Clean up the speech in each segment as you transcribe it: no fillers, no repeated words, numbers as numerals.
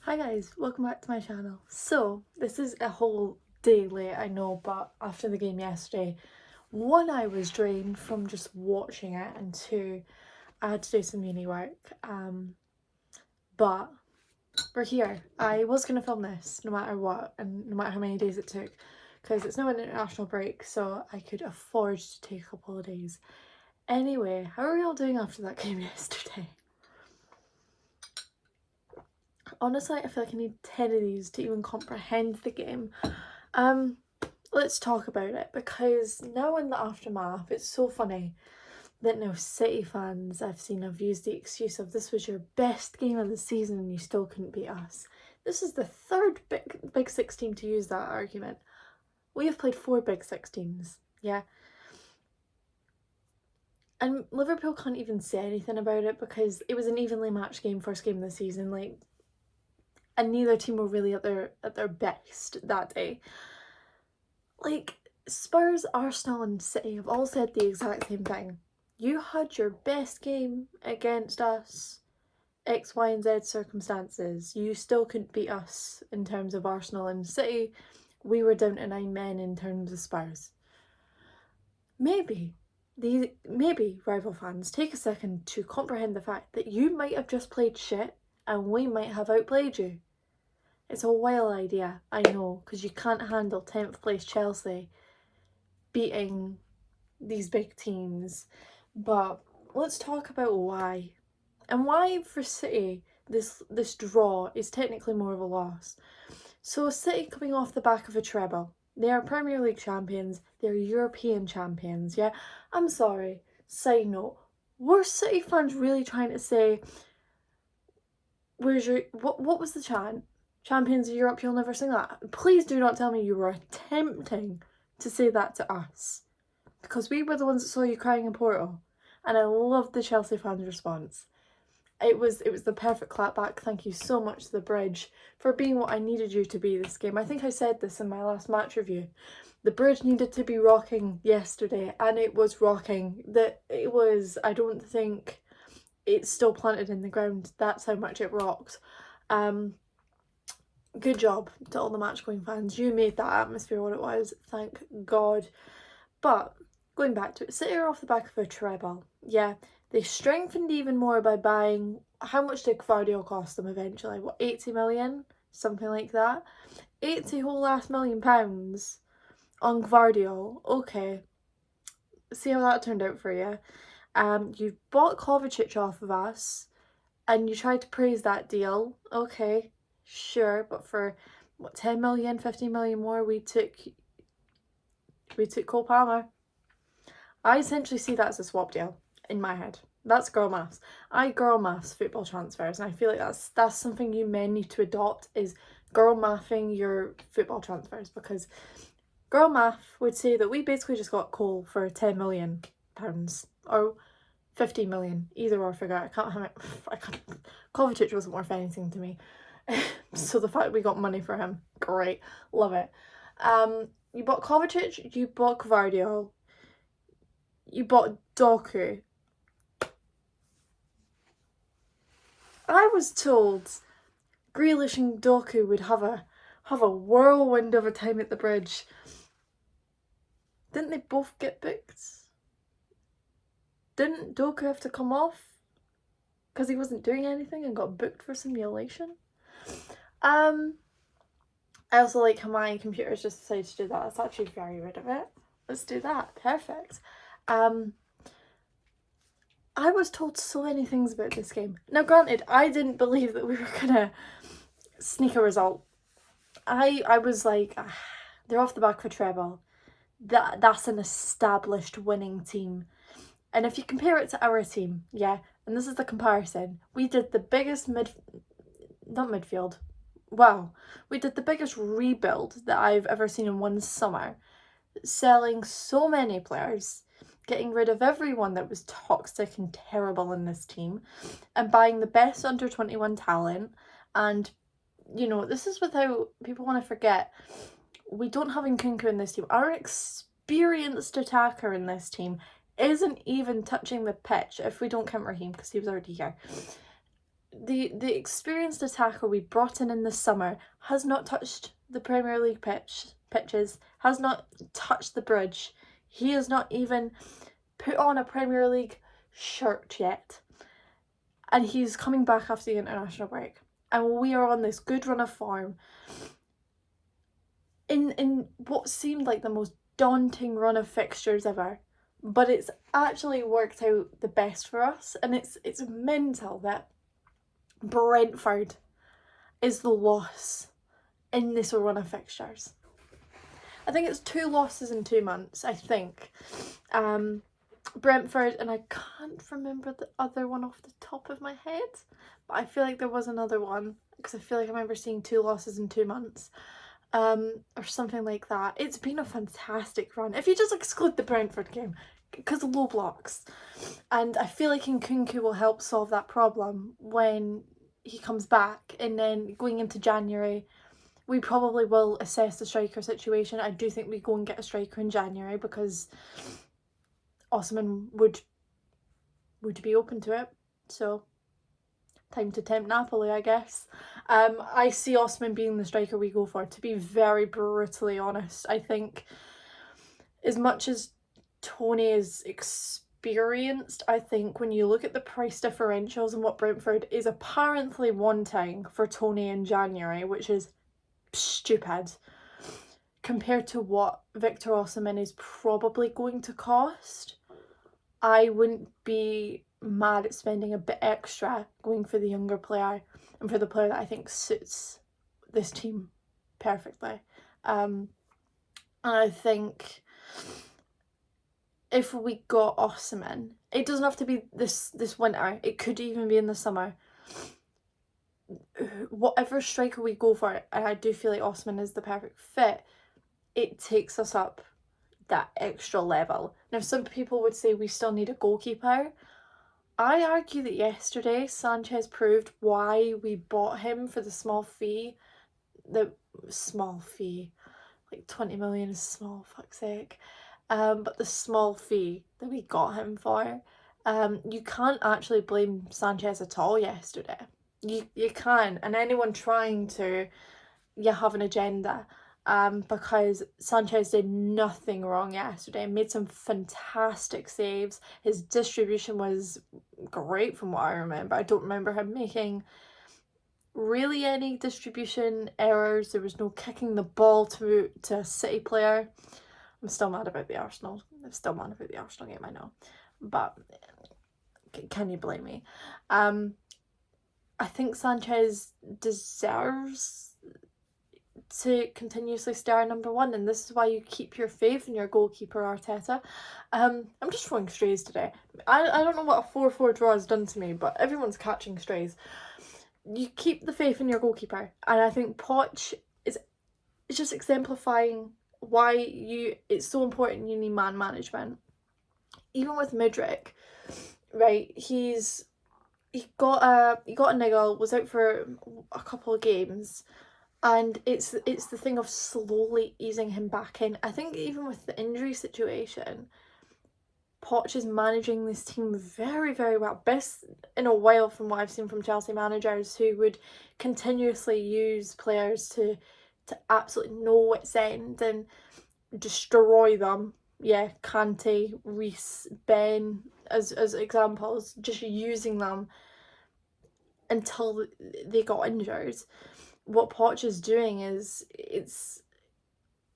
Hi guys, welcome back to my channel. So, this is a whole day late, I know, but after the game yesterday, one, I was drained from just watching it, and two, I had to do some uni work. But we're here. I was going to film this no matter what, and no matter how many days it took, because it's now an international break, so I could afford to take a couple of days. Anyway, how are we all doing after that game yesterday? Honestly, I feel like I need 10 of these to even comprehend the game. Let's talk about it, because now in the aftermath, it's so funny that now City fans I've seen have used the excuse of this was your best game of the season and you still couldn't beat us. This is the third Big Six team to use that argument. We have played 4 Big Six teams, yeah? And Liverpool can't even say anything about it because it was an evenly matched game, first game of the season, like, and neither team were really at their best that day. Like, Spurs, Arsenal and City have all said the exact same thing. You had your best game against us, X, Y and Z circumstances. You still couldn't beat us in terms of Arsenal and City. We were down to 9 men in terms of Spurs. Maybe rival fans take a second to comprehend the fact that you might have just played shit and we might have outplayed you. It's a wild idea, I know, because you can't handle 10th place Chelsea beating these big teams. But let's talk about why. And why for City this draw is technically more of a loss. So City coming off the back of a treble. They are Premier League champions, they're European champions, yeah? I'm sorry, side note, were City fans really trying to say, where's your, what was the chant? Champions of Europe, you'll never sing that. Please do not tell me you were attempting to say that to us, because we were the ones that saw you crying in Porto, and I loved the Chelsea fans' response. It was the perfect clapback. Thank you so much to the Bridge for being what I needed you to be this game. I think I said this in my last match review. The Bridge needed to be rocking yesterday, and it was rocking. I don't think it's still planted in the ground. That's how much it rocked. Good job to all the match going fans. You made that atmosphere what it was. Thank God. But going back to it, City are off the back of a treble. Yeah, they strengthened even more by buying. How much did Gvardiol cost them eventually? What, 80 million? Something like that. 80 whole ass £1,000,000 on Gvardiol. Okay. See how that turned out for you. You bought Kovacic off of us and you tried to praise that deal. Okay, sure, but for what, 10 million, 15 million more, we took Cole Palmer. I essentially see that as a swap deal in my head. That's girl maths. I girl maths football transfers, and I feel like that's something you men need to adopt, is girl mathing your football transfers, because girl math would say that we basically just got Cole for £10 million or 15 million, either or figure. I can't. Kovacic wasn't worth anything to me. So the fact we got money for him, great, love it. You bought Kovacic, you bought Gvardiol, you bought Doku. I was told Grealish and Doku would have a whirlwind of a time at the Bridge. Didn't they both get booked? Didn't Doku have to come off because he wasn't doing anything and got booked for simulation? I also like how my computer's just decided to do that. That's actually very rid of it. Let's do that. Perfect. I was told so many things about this game. Now, granted, I didn't believe that we were gonna sneak a result. I was like, they're off the back of a treble. That's an established winning team. And if you compare it to our team, yeah, and this is the comparison, we did the biggest we did the biggest rebuild that I've ever seen in one summer, selling so many players, getting rid of everyone that was toxic and terrible in this team, and buying the best under 21 talent. And, you know, this is without, people want to forget, we don't have Nkunku in this team. Our experienced attacker in this team isn't even touching the pitch if we don't count Raheem, because he was already here. the experienced attacker we brought in the summer has not touched the Premier League pitches, has not touched the bridge. He has not even put on a Premier League shirt yet. And he's coming back after the international break. And we are on this good run of form. In what seemed like the most daunting run of fixtures ever. But it's actually worked out the best for us. And it's mental that Brentford is the loss in this run of fixtures. I think it's 2 losses in 2 months, I think. Brentford, and I can't remember the other one off the top of my head, but I feel like there was another one, because I feel like I remember seeing 2 losses in 2 months, or something like that. It's been a fantastic run, if you just exclude the Brentford game, because of low blocks. And I feel like Nkunku will help solve that problem when he comes back, and then going into January, we probably will assess the striker situation. I do think we go and get a striker in January, because Osman would be open to it. So time to tempt Napoli, I guess. I see Osman being the striker we go for, to be very brutally honest. I think as much as Tony is experienced, I think when you look at the price differentials and what Brentford is apparently wanting for Tony in January, which is stupid, compared to what Victor Osimhen is probably going to cost, I wouldn't be mad at spending a bit extra going for the younger player, and for the player that I think suits this team perfectly. And I think if we got Osimhen, it doesn't have to be this winter, it could even be in the summer. Whatever striker we go for, and I do feel like Osimhen is the perfect fit, it takes us up that extra level. Now, some people would say we still need a goalkeeper. I argue that yesterday Sanchez proved why we bought him for the small fee. Like 20 million is small, fuck's sake. But the small fee that we got him for, you can't actually blame Sanchez at all yesterday. You can, and anyone trying to, you have an agenda. Because Sanchez did nothing wrong yesterday, made some fantastic saves. His distribution was great from what I remember. I don't remember him making really any distribution errors. There was no kicking the ball to a City player. I'm still mad about the Arsenal. I'm still mad about the Arsenal game, I know. But can you blame me? I think Sanchez deserves to continuously star number 1, and this is why you keep your faith in your goalkeeper, Arteta. I'm just throwing strays today. I don't know what a 4-4 draw has done to me, but everyone's catching strays. You keep the faith in your goalkeeper, and I think Poch is just exemplifying why it's so important you need man management. Even with Mudryk, right, he got a niggle, was out for a couple of games, and it's the thing of slowly easing him back in. I think even with the injury situation, Poch is managing this team very, very well. Best in a while from what I've seen from Chelsea managers, who would continuously use players to absolutely no wit's end and destroy them. Yeah, Kante, Reece, Ben as examples, just using them until they got injured. What Poch is doing is, it's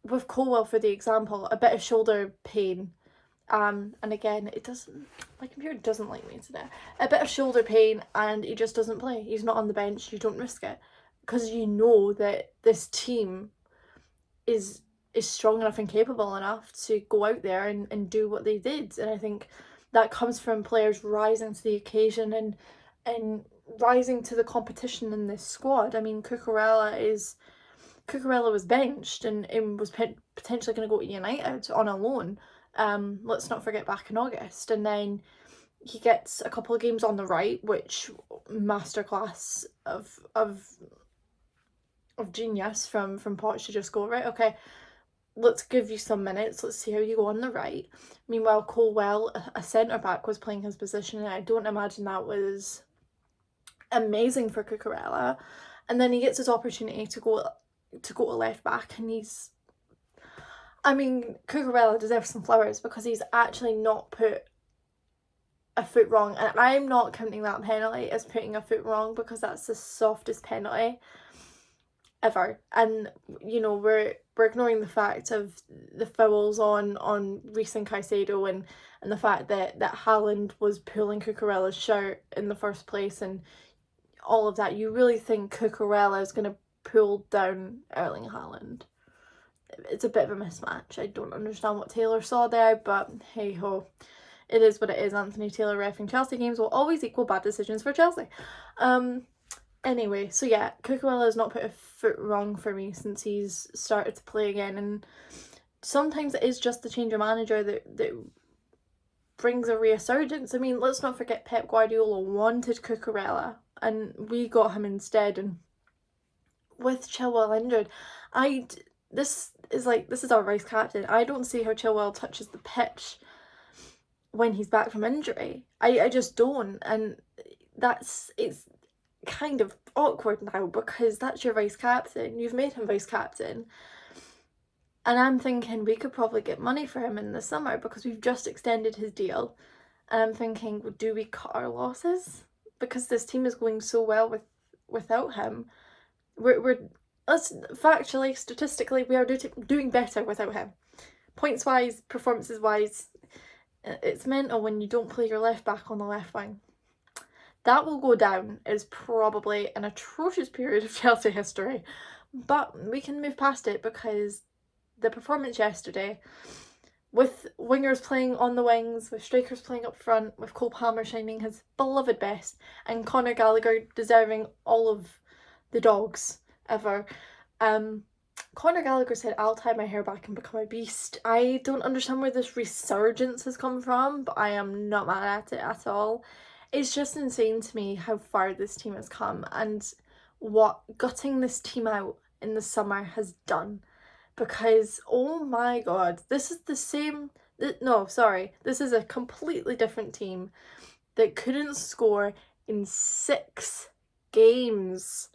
with Colwell for the example, a bit of shoulder pain, and again, my computer doesn't like me today, a bit of shoulder pain, and he just doesn't play. He's not on the bench. You don't risk it, because you know that this team is strong enough and capable enough to go out there and do what they did. And I think that comes from players rising to the occasion and rising to the competition in this squad. I mean, Cucurella was benched and was potentially going to go to United on a loan. Let's not forget back in August, and then he gets a couple of games on the right, which masterclass of genius from Poch to just go, right, okay, let's give you some minutes, let's see how you go on the right. Meanwhile, Colwell, a centre back, was playing his position, and I don't imagine that was amazing for Cucurella, and then he gets his opportunity to go to left back, and he's, I mean, Cucurella deserves some flowers because he's actually not put a foot wrong, and I'm not counting that penalty as putting a foot wrong because that's the softest penalty ever. And you know, we're ignoring the fact of the fouls on Reece and Caicedo, and the fact that Haaland was pulling Cucurella's shirt in the first place and all of that. You really think Cucurella is going to pull down Erling Haaland? It's a bit of a mismatch. I don't understand what Taylor saw there, but hey ho, it is what it is. Anthony Taylor reffing Chelsea games will always equal bad decisions for Chelsea. Anyway, so yeah, Cucurella has not put a foot wrong for me since he's started to play again, and sometimes it is just the change of manager that brings a resurgence. I mean, let's not forget Pep Guardiola wanted Cucurella and we got him instead, and with Chilwell injured, this is our vice captain. I don't see how Chilwell touches the pitch when he's back from injury. I just don't, and it's kind of awkward now because that's your vice captain. You've made him vice captain, and I'm thinking we could probably get money for him in the summer because we've just extended his deal, and I'm thinking, do we cut our losses because this team is going so well without him? We're factually, statistically, we are doing better without him. Points wise, performances wise, it's mental when you don't play your left back on the left wing. That will go down as probably an atrocious period of Chelsea history, but we can move past it because the performance yesterday, with wingers playing on the wings, with strikers playing up front, with Cole Palmer shining his beloved best, and Conor Gallagher deserving all of the dogs ever. Conor Gallagher said, "I'll tie my hair back and become a beast." I don't understand where this resurgence has come from, but I am not mad at it at all. It's just insane to me how far this team has come and what gutting this team out in the summer has done. Because, oh my god, this is the same... No, sorry. This is a completely different team that couldn't score in 6 games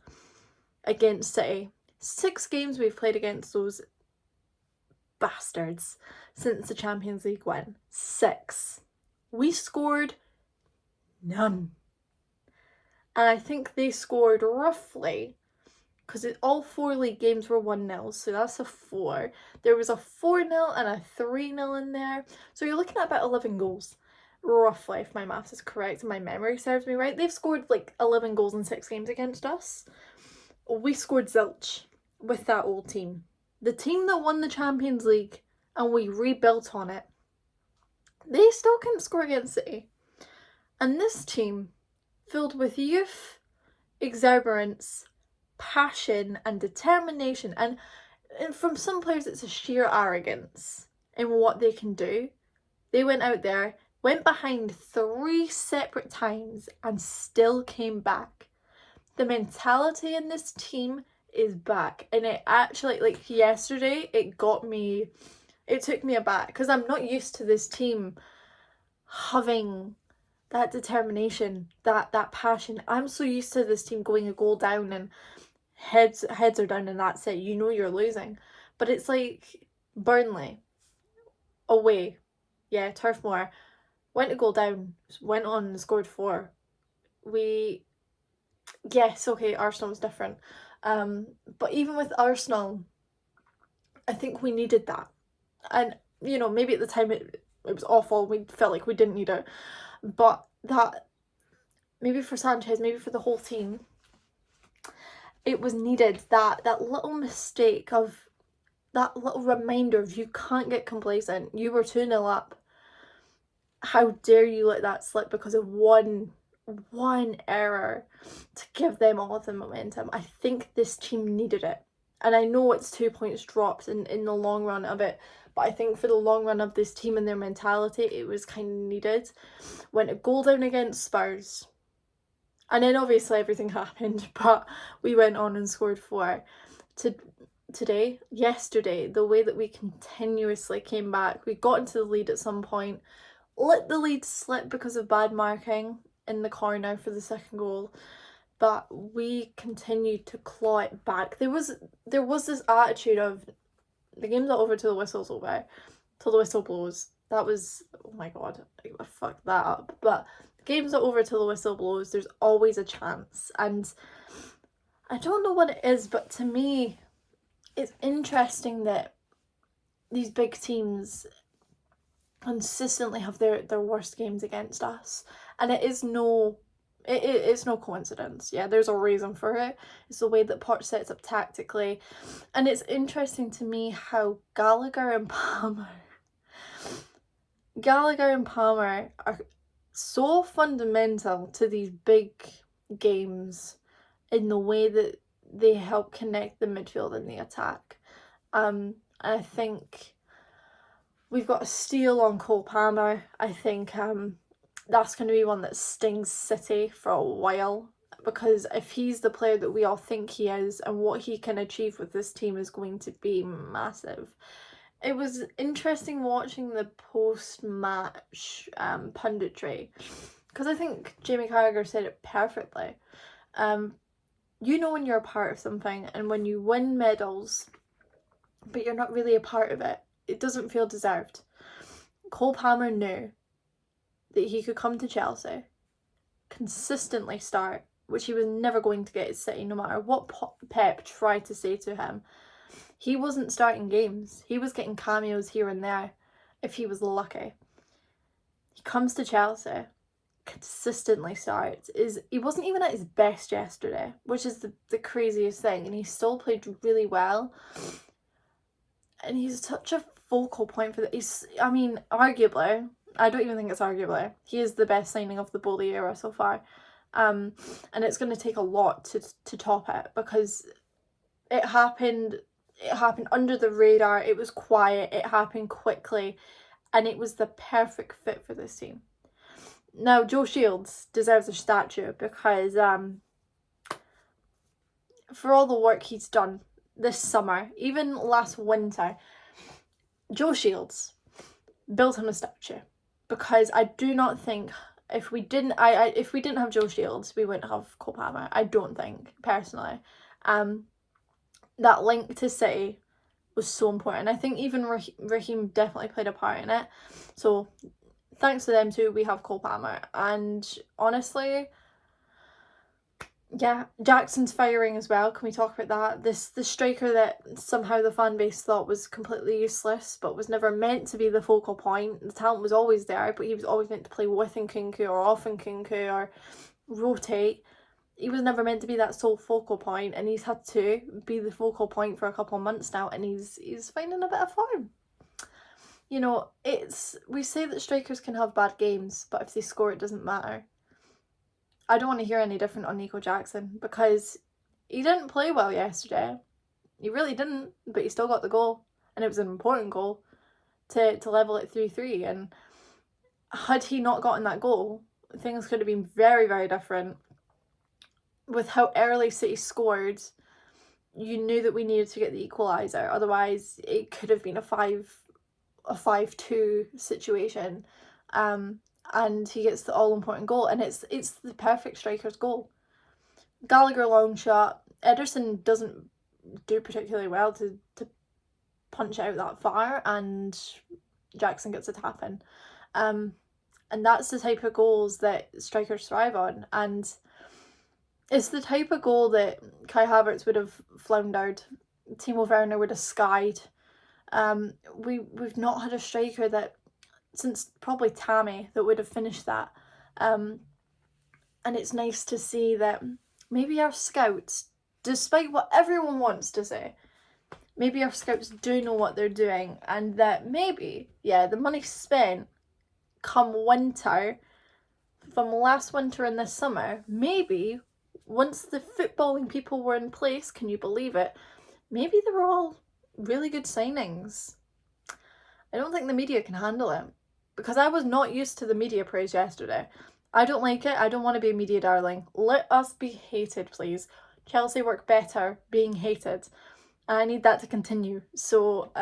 against City. 6 games we've played against those bastards since the Champions League win. 6. We scored none. And I think they scored roughly, because all 4 league games were 1-0, so that's a 4. There was a 4-0 and a 3-0 in there. So you're looking at about 11 goals, roughly, if my maths is correct and my memory serves me right. They've scored like 11 goals in 6 games against us. We scored zilch with that old team. The team that won the Champions League and we rebuilt on it. They still couldn't score against City. And this team, filled with youth, exuberance, passion and determination, and from some players it's a sheer arrogance in what they can do. They went out there, went behind 3 separate times and still came back. The mentality in this team is back, and it actually, like yesterday, it took me aback because I'm not used to this team having that determination, that passion. I'm so used to this team going a goal down and heads are down and that's it. You know you're losing. But it's like Burnley away, yeah, Turf Moor, went a goal down, went on and scored 4. Yes, okay, Arsenal was different. But even with Arsenal, I think we needed that. And, you know, maybe at the time it was awful. We felt like we didn't need it. But that, maybe for Sanchez, maybe for the whole team, it was needed. That little mistake of, that little reminder of you can't get complacent. You were 2-0 up. How dare you let that slip because of one error to give them all of the momentum. I think this team needed it. And I know it's 2 points dropped in the long run of it, but I think for the long run of this team and their mentality, it was kind of needed. Went a goal down against Spurs. And then obviously everything happened, but we went on and scored 4. Yesterday, the way that we continuously came back, we got into the lead at some point, let the lead slip because of bad marking in the corner for the second goal. but we continued to claw it back. There was this attitude of the game's not over till the whistle's over, till the whistle blows. That was, oh my god, I fucked that up. But the game's not over till the whistle blows. There's always a chance, and I don't know what it is, but to me, it's interesting that these big teams consistently have their worst games against us, and it's no coincidence. Yeah, there's a reason for it. It's the way that Poch sets up tactically, and it's interesting to me how Gallagher and Palmer are so fundamental to these big games in the way that they help connect the midfield and the attack. I think we've got a steal on Cole Palmer. I think that's going to be one that stings City for a while, because if he's the player that we all think he is, and what he can achieve with this team is going to be massive. It was interesting watching the post-match punditry, because I think Jamie Carragher said it perfectly. You know when you're a part of something, and when you win medals, but you're not really a part of it, it doesn't feel deserved. Cole Palmer knew that he could come to Chelsea, consistently start, which he was never going to get at City, no matter what Pep tried to say to him. He wasn't starting games. He was getting cameos here and there if he was lucky. He comes to Chelsea, consistently starts. He wasn't even at his best yesterday, which is the craziest thing, and he still played really well. And he's such a focal point for arguably, I don't even think it's arguably, he is the best signing of the Bowley era so far. And it's going to take a lot to top it, because it happened under the radar, it was quiet, it happened quickly, and it was the perfect fit for this team. Now, Joe Shields deserves a statue, because for all the work he's done this summer, even last winter, Joe Shields built him a statue, because I do not think if we didn't have Joe Shields, we wouldn't have Cole Palmer. I don't think, personally. That link to City was so important. I think even Raheem definitely played a part in it. So thanks to them too, we have Cole Palmer. And honestly, yeah, Jackson's firing as well. Can we talk about that? The striker that somehow the fan base thought was completely useless, but was never meant to be the focal point. The talent was always there, but he was always meant to play with Nkunku or off Nkunku or rotate. He was never meant to be that sole focal point, and he's had to be the focal point for a couple of months now, and he's finding a bit of form. You know, we say that strikers can have bad games, but if they score, it doesn't matter. I don't want to hear any different on Nico Jackson, because he didn't play well yesterday. He really didn't, but he still got the goal, and it was an important goal to level it 3-3. And had he not gotten that goal, things could have been very, very different. With how early City scored, you knew that we needed to get the equaliser. Otherwise, it could have been a 5-2 situation. And he gets the all-important goal, and it's the perfect striker's goal. Gallagher long shot. Ederson doesn't do particularly well to punch out that far, and Jackson gets a tap in. And that's the type of goals that strikers thrive on, and it's the type of goal that Kai Havertz would have floundered, Timo Werner would have skied. We've not had a striker that, since probably Tammy, that would have finished that. And it's nice to see that maybe our scouts, despite what everyone wants to say, maybe our scouts do know what they're doing, and that maybe, yeah, the money spent come winter, from last winter and this summer, maybe once the footballing people were in place, can you believe it, maybe they were all really good signings. I don't think the media can handle it, because I was not used to the media praise yesterday. I don't like it. I don't want to be a media darling. Let us be hated, please. Chelsea work better being hated. I need that to continue. So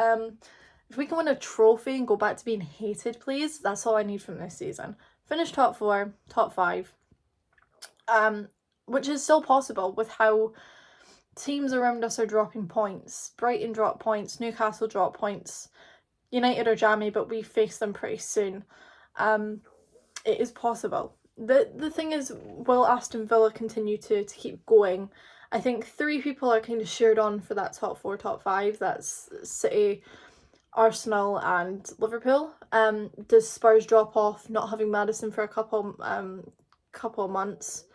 if we can win a trophy and go back to being hated, please, that's all I need from this season. Finish top 4, top 5. which is still possible with how teams around us are dropping points. Brighton drop points, Newcastle drop points, United are jammy, but we face them pretty soon. It is possible. The thing is, will Aston Villa continue to keep going? I think 3 people are kind of shared on for that top 4, top 5. That's City, Arsenal and Liverpool. Does Spurs drop off, not having Maddison for a couple of months?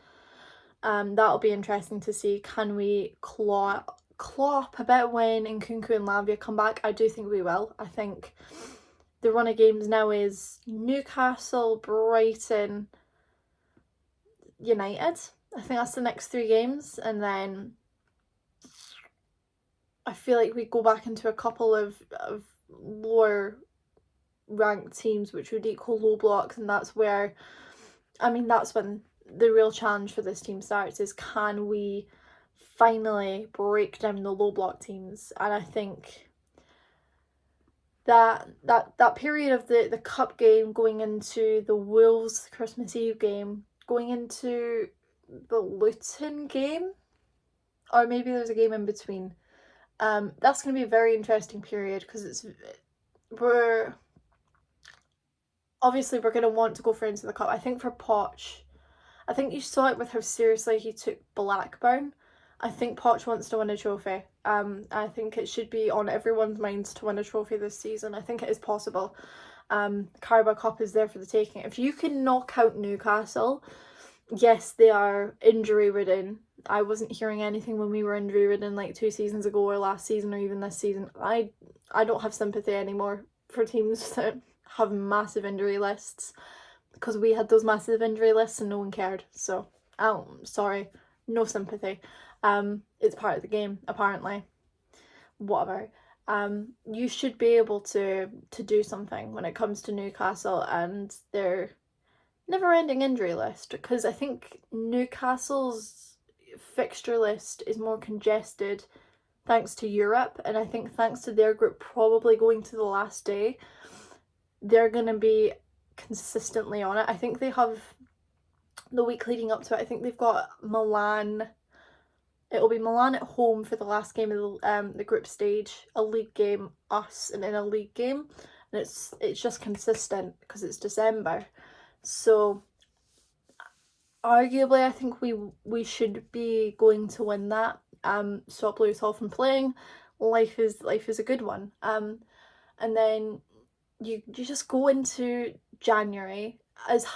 That'll be interesting to see. Can we claw up a bit when Nkunku and Lavia come back? I do think we will. I think the run of games now is Newcastle, Brighton, United. I think that's the next 3 games, and then I feel like we go back into a couple of lower ranked teams which would equal low blocks, and that's where, I mean, that's when the real challenge for this team starts, is can we finally break down the low block teams? And I think that period of the cup game, going into the Wolves Christmas Eve game, going into the Luton game, or maybe there's a game in between, that's going to be a very interesting period, because we're going to want to go for into the cup. I think for Poch, I think you saw it with how seriously he took Blackburn. I think Poch wants to win a trophy. I think it should be on everyone's minds to win a trophy this season. I think it is possible. Carabao Cup is there for the taking. If you can knock out Newcastle, yes, they are injury ridden. I wasn't hearing anything when we were injury ridden like 2 seasons ago or last season or even this season. I don't have sympathy anymore for teams that have massive injury lists, because we had those massive injury lists and no one cared. So, sorry, no sympathy. It's part of the game, apparently. Whatever. You should be able to do something when it comes to Newcastle and their never-ending injury list, because I think Newcastle's fixture list is more congested thanks to Europe, and I think thanks to their group probably going to the last day, they're going to be consistently on it. I think they have the week leading up to it, I think they've got Milan. It'll be Milan at home for the last game of the group stage, a league game, us, and then a league game, and it's just consistent because it's December. So arguably I think we should be going to win that. Stop Lewis Hall from playing. Life is a good one. And then you just go into January as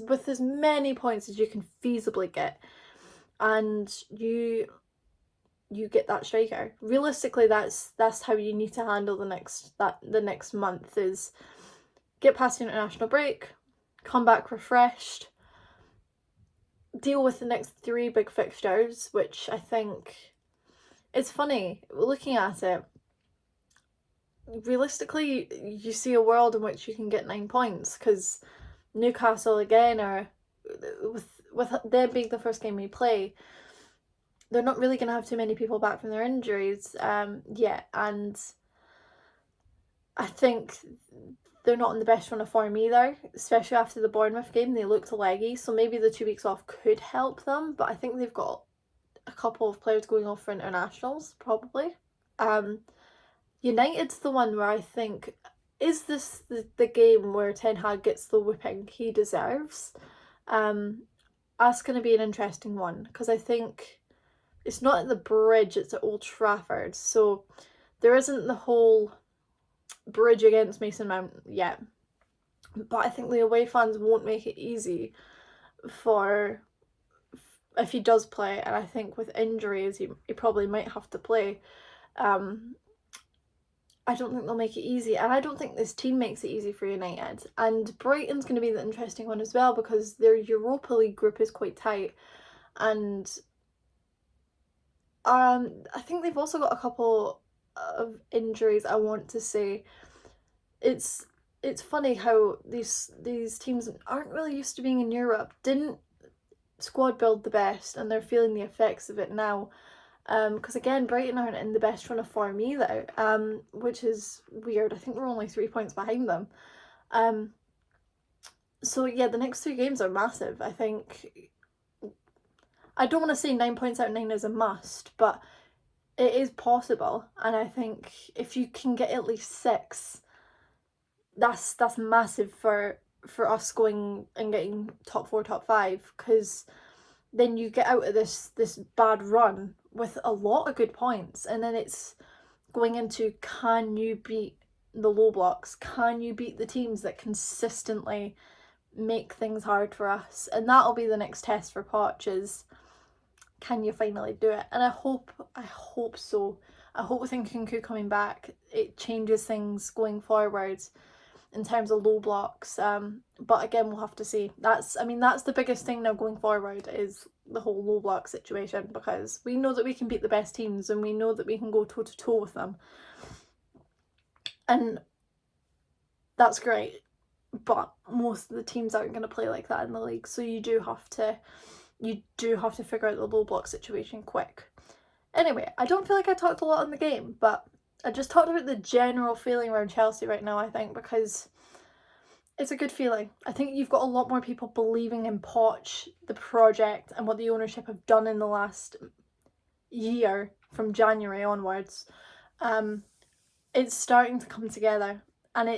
with as many points as you can feasibly get, and you get that striker. Realistically, that's how you need to handle the next month, is get past the international break, come back refreshed, deal with the next 3 big fixtures, which I think, it's funny looking at it. Realistically, you see a world in which you can get 9 points, because Newcastle again are, with them being the first game we play, they're not really going to have too many people back from their injuries yet, and I think they're not in the best run of form either, especially after the Bournemouth game. They looked leggy, so maybe the 2 weeks off could help them, but I think they've got a couple of players going off for internationals, probably. United's the one where I think, is this the game where Ten Hag gets the whipping he deserves? That's going to be an interesting one, because I think it's not at the Bridge, it's at Old Trafford, so there isn't the whole bridge against Mason Mount yet. But I think the away fans won't make it easy for if he does play, and I think with injuries he probably might have to play. I don't think they'll make it easy, and I don't think this team makes it easy for United. And Brighton's going to be the interesting one as well, because their Europa League group is quite tight, and I think they've also got a couple of injuries, I want to say. It's funny how these teams aren't really used to being in Europe, didn't squad build the best, and they're feeling the effects of it now. Because again, Brighton aren't in the best run of form either, which is weird. I think we're only 3 points behind them. So yeah, the next 3 games are massive. I think I don't want to say 9 points out of 9 is a must, but it is possible. And I think if you can get at least 6, that's massive for us going and getting top 4, top 5, because then you get out of this bad run with a lot of good points, and then it's going into, can you beat the low blocks? Can you beat the teams that consistently make things hard for us? And that'll be the next test for Poch, is can you finally do it? And I hope so. I hope with Nkunku coming back, it changes things going forwards in terms of low blocks. But again, we'll have to see. That's the biggest thing now going forward, is the whole low block situation, because we know that we can beat the best teams and we know that we can go toe to toe with them. And that's great. But most of the teams aren't going to play like that in the league. So you do have to figure out the low block situation quick. Anyway, I don't feel like I talked a lot on the game, but I just talked about the general feeling around Chelsea right now, I think, because it's a good feeling. I think you've got a lot more people believing in Poch, the project, and what the ownership have done in the last year, from January onwards. It's starting to come together, and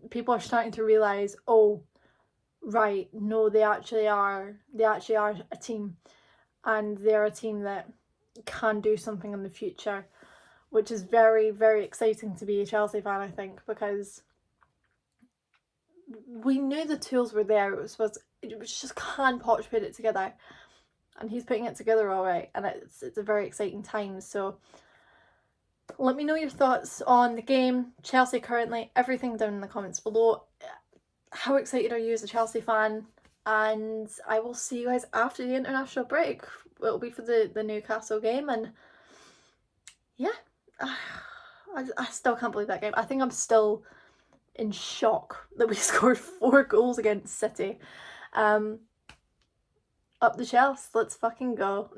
people are starting to realise, oh, right, no, they actually are a team, and they're a team that can do something in the future, which is very, very exciting to be a Chelsea fan, I think, because we knew the tools were there. It was just, can Poch put it together? And he's putting it together all right, and it's a very exciting time. So let me know your thoughts on the game, Chelsea currently, everything down in the comments below. How excited are you as a Chelsea fan? And I will see you guys after the international break. It'll be for the Newcastle game, and yeah, I still can't believe that game. I think I'm still in shock that we scored 4 goals against City. Up the Chelsea, let's fucking go.